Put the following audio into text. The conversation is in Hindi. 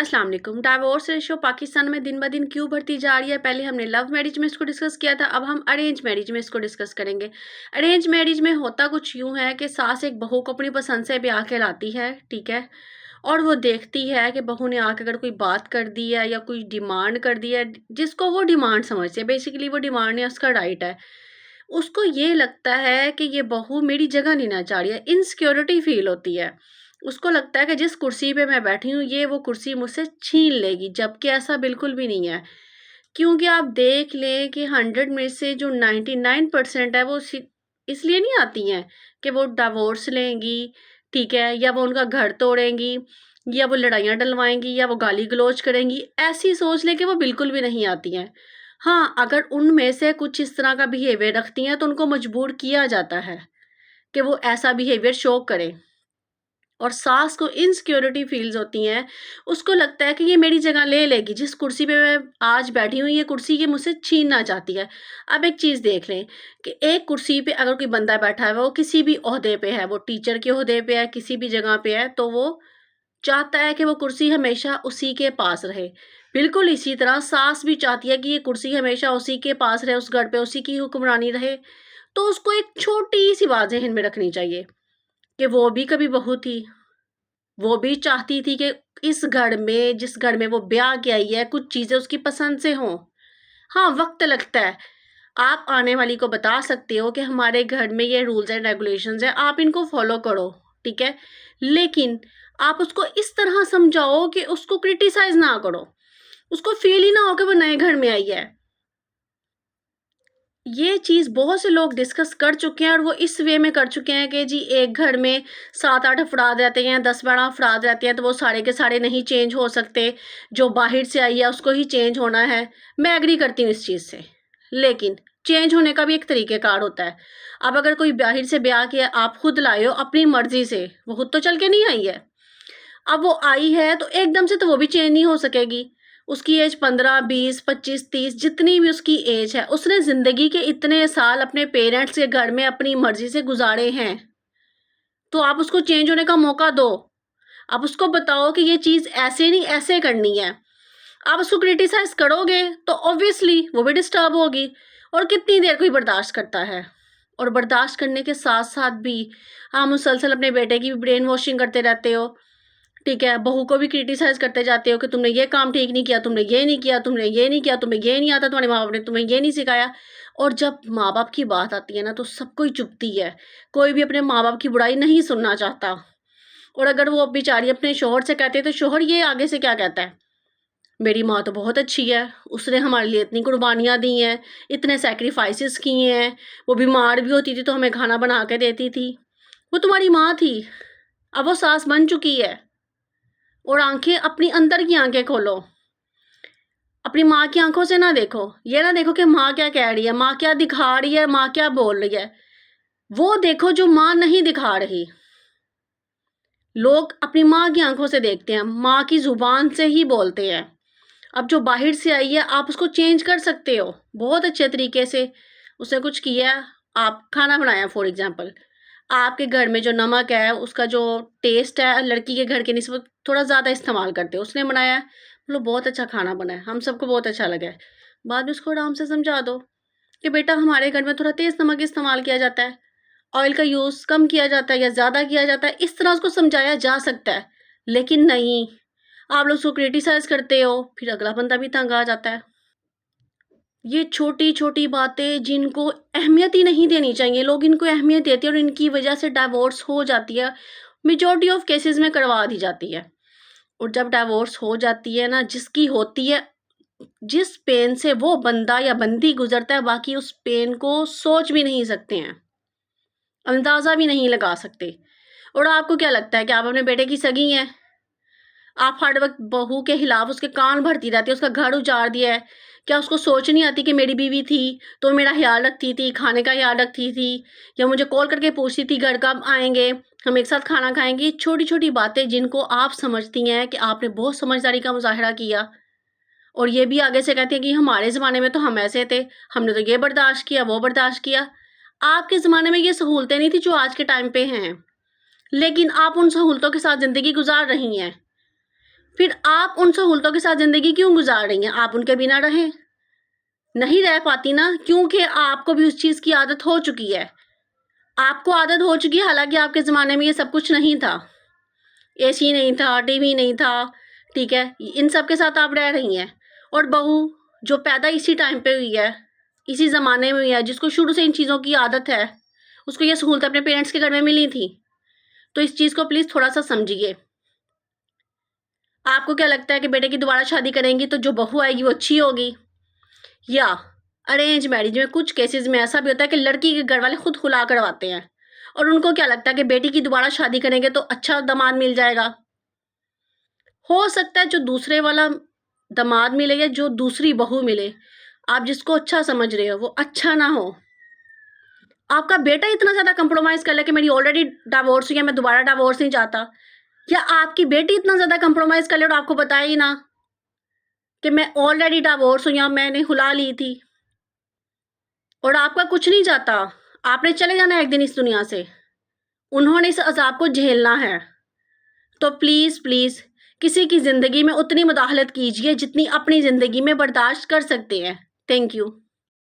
अस्सलाम वालेकुम। डाइवोर्स रेशियो पाकिस्तान में दिन ब दिन क्यों बढ़ती जा रही है? पहले हमने लव मैरिज में इसको डिस्कस किया था, अब हम अरेंज मैरिज में इसको डिस्कस करेंगे। अरेंज मैरिज में होता कुछ यूँ है कि सास एक बहू को अपनी पसंद से ब्याह के लाती है, ठीक है? और वो देखती है कि बहू ने आके अगर कोई बात कर दी है या कोई डिमांड कर दी है, जिसको वो डिमांड समझती है, बेसिकली वो डिमांड नहीं, उसका राइट है। उसको ये लगता है कि ये बहू मेरी जगह लेना चाह रही है, इनसिक्योरिटी फ़ील होती है। उसको लगता है कि जिस कुर्सी पे मैं बैठी हूँ, ये वो कुर्सी मुझसे छीन लेगी, जबकि ऐसा बिल्कुल भी नहीं है। क्योंकि आप देख लें कि 100 में से जो 99% है, वो इसलिए नहीं आती हैं कि वो डिवोर्स लेंगी, ठीक है? या वो उनका घर तोड़ेंगी, या वो लड़ाइयाँ डलवाएँगी, या वो गाली-गलौज करेंगी। ऐसी सोच लेके वो बिल्कुल भी नहीं आती हैं। हाँ, अगर उनमें से कुछ इस तरह का बिहेवियर रखती हैं, तो उनको मजबूर किया जाता है कि वो ऐसा बिहेवियर शो करें। और सास को इनसिक्योरिटी फील्स होती हैं, उसको लगता है कि ये मेरी जगह ले लेगी, जिस कुर्सी पे मैं आज बैठी हूँ, ये कुर्सी ये मुझसे छीनना चाहती है। अब एक चीज़ देख लें कि एक कुर्सी पे अगर कोई बंदा बैठा है, वो किसी भी ओहदे पे है, वो टीचर के ओहदे पे है, किसी भी जगह पे है, तो वो चाहता है कि वो कुर्सी हमेशा उसी के पास रहे। बिल्कुल इसी तरह सास भी चाहती है कि ये कुर्सी हमेशा उसी के पास रहे, उस घर पे उसी की हुक्मरानी रहे। तो उसको एक छोटी-सी बात ज़हन में रखनी चाहिए कि वो भी कभी बहू थी। वो भी चाहती थी कि इस घर में, जिस घर में वो ब्याह के आई है, कुछ चीज़ें उसकी पसंद से हों। हाँ, वक़्त लगता है। आप आने वाली को बता सकते हो कि हमारे घर में ये रूल्स एंड रेगुलेशंस हैं, आप इनको फ़ॉलो करो, ठीक है? लेकिन आप उसको इस तरह समझाओ कि उसको क्रिटिसाइज़ ना करो। उसको फ़ील ही ना हो कि वो नए घर में आई है। ये चीज़ बहुत से लोग डिस्कस कर चुके हैं, और वो इस वे में कर चुके हैं कि जी एक घर में 7-8 अफ़राद रहते हैं, 10-12 अफ़राद रहते हैं, तो वो सारे के सारे नहीं चेंज हो सकते। जो बाहर से आई है उसको ही चेंज होना है। मैं एग्री करती हूँ इस चीज़ से। लेकिन चेंज होने का भी एक तरीक़ेकार होता है। अब अगर कोई बाहर से ब्याह किया, आप खुद लाए हो अपनी मर्ज़ी से, वो खुद तो चल के नहीं आई है। अब वो आई है तो एकदम से तो वो भी चेंज नहीं हो सकेगी। उसकी एज 15, 20, 25, 30 जितनी भी उसकी एज है, उसने ज़िंदगी के इतने साल अपने पेरेंट्स के घर में अपनी मर्ज़ी से गुज़ारे हैं। तो आप उसको चेंज होने का मौका दो। आप उसको बताओ कि ये चीज़ ऐसे नहीं, ऐसे करनी है। आप उसको क्रिटिसाइज़ करोगे तो ऑब्वियसली वो भी डिस्टर्ब होगी। और कितनी देर कोई बर्दाश्त करता है? और बर्दाश्त करने के साथ-साथ भी आप मुसलसल अपने बेटे की भी ब्रेन वॉशिंग करते रहते हो। ठीक है, बहू को भी क्रिटिसाइज़ करते जाते हो कि तुमने ये काम ठीक नहीं किया, तुमने ये नहीं किया, तुमने ये नहीं किया, तुम्हें ये नहीं आता, तुम्हारे माँ-बाप ने तुम्हें ये नहीं सिखाया। और जब माँ-बाप की बात आती है ना, तो सब कोई चुभती है। कोई भी अपने माँ-बाप की बुराई नहीं सुनना चाहता। और अगर वो बेचारी अपने शौहर से कहती है, तो शौहर ये आगे से क्या कहता है? मेरी माँ तो बहुत अच्छी है, उसने हमारे लिए इतनी कुर्बानियाँ दी हैं, इतने सैक्रिफाइसेस किए हैं, वो बीमार भी होती थी तो हमें खाना बना के देती थी। वो तुम्हारी माँ थी, अब वो सास बन चुकी है। और आँखें, अपनी अंदर की आँखें खोलो। अपनी माँ की आँखों से ना देखो। ये ना देखो कि माँ क्या कह रही है, माँ क्या दिखा रही है, माँ क्या बोल रही है। वो देखो जो माँ नहीं दिखा रही। लोग अपनी माँ की आँखों से देखते हैं, माँ की ज़ुबान से ही बोलते हैं। अब जो बाहर से आई है, आप उसको चेंज कर सकते हो, बहुत अच्छे तरीके से। उसने कुछ किया, आप खाना बनाया फॉर एग्ज़ाम्पल, आपके घर में जो नमक है, उसका जो टेस्ट है, लड़की के घर के निस्बत थोड़ा ज़्यादा इस्तेमाल करते हो। उसने बनाया है, बोलो बहुत अच्छा खाना बना है, हम सबको बहुत अच्छा लगा है। बाद में उसको आराम से समझा दो कि बेटा हमारे घर में थोड़ा तेज़ नमक इस्तेमाल किया जाता है, ऑयल का यूज़ कम किया जाता है या ज़्यादा किया जाता है। इस तरह उसको समझाया जा सकता है। लेकिन नहीं, आप लोग उसको क्रिटिसाइज़ करते हो, फिर अगला बंदा भी तंग आ जाता है। ये छोटी-छोटी बातें जिनको अहमियत ही नहीं देनी चाहिए, लोग इनको अहमियत देते हैं और इनकी वजह से डिवोर्स हो जाती है। मेजॉरिटी ऑफ केसेस में करवा दी जाती है। और जब डिवोर्स हो जाती है ना, जिसकी होती है, जिस पेन से वो बंदा या बंदी गुज़रता है, बाकी उस पेन को सोच भी नहीं सकते हैं, अंदाज़ा भी नहीं लगा सकते। और आपको क्या लगता है कि आप अपने बेटे की सगी हैं? आप हर वक़्त बहू के खिलाफ उसके कान भरती रहती है, उसका घर उजाड़ दिया है। क्या उसको सोच नहीं आती कि मेरी बीवी थी, तो मेरा ख़्याल रखती थी, खाने का ख़्याल रखती थी, या मुझे कॉल करके पूछती थी घर कब आएँगे, हम एक साथ खाना खाएँगे। ये छोटी-छोटी बातें जिनको आप समझती हैं कि आपने बहुत समझदारी का मुज़ाहिरा किया, और ये भी आगे से कहती हैं कि हमारे ज़माने में तो हम ऐसे थे, हमने तो ये बर्दाश्त किया, वो बर्दाश्त किया। आपके ज़माने में ये सहूलतें नहीं थी जो आज के टाइम पे हैं, लेकिन आप उन सहूलतों के साथ ज़िंदगी गुज़ार रही हैं। फिर आप उन सहूलतों के साथ ज़िंदगी क्यों गुजार रही हैं? आप उनके बिना रहें। नहीं रह पाती ना, क्योंकि आपको भी उस चीज़ की आदत हो चुकी है। आपको आदत हो चुकी है, हालाँकि आपके ज़माने में ये सब कुछ नहीं था। एसी नहीं था, टीवी नहीं था, ठीक है? इन सब के साथ आप रह रही हैं। और बहू जो पैदा इसी टाइम पे हुई है, इसी ज़माने में हुई है, जिसको शुरू से इन चीज़ों की आदत है, उसको ये सहूलत अपने पेरेंट्स के घर में मिली थी। तो इस चीज़ को प्लीज़ थोड़ा-सा समझिए। आपको क्या लगता है कि बेटे की दोबारा शादी करेंगी तो जो बहू आएगी वो अच्छी होगी? या अरेंज मैरिज में कुछ केसेस में ऐसा भी होता है कि लड़की के घर वाले खुद खुला करवाते हैं और उनको क्या लगता है कि बेटी की दोबारा शादी करेंगे तो अच्छा दामाद मिल जाएगा। हो सकता है जो दूसरे वाला दामाद मिले या जो दूसरी बहू मिले, आप जिसको अच्छा समझ रहे हो वो अच्छा ना हो। आपका बेटा इतना ज़्यादा कंप्रोमाइज़ कर ले कि मेरी ऑलरेडी डिवोर्स हुई है, मैं दोबारा डिवोर्स नहीं चाहता, या आपकी बेटी इतना ज़्यादा कंप्रोमाइज़ कर ले और आपको बताए ही ना कि मैं ऑलरेडी डिवोर्स हुई हूँ, मैंने खुला ली थी और आपका कुछ नहीं जाता। आपने चले जाना है एक दिन इस दुनिया से। उन्होंने इस अज़ाब को झेलना है। तो प्लीज़, प्लीज़ किसी की ज़िंदगी में उतनी मुदाखलत कीजिए जितनी अपनी ज़िंदगी में बर्दाश्त कर सकते हैं। Thank you.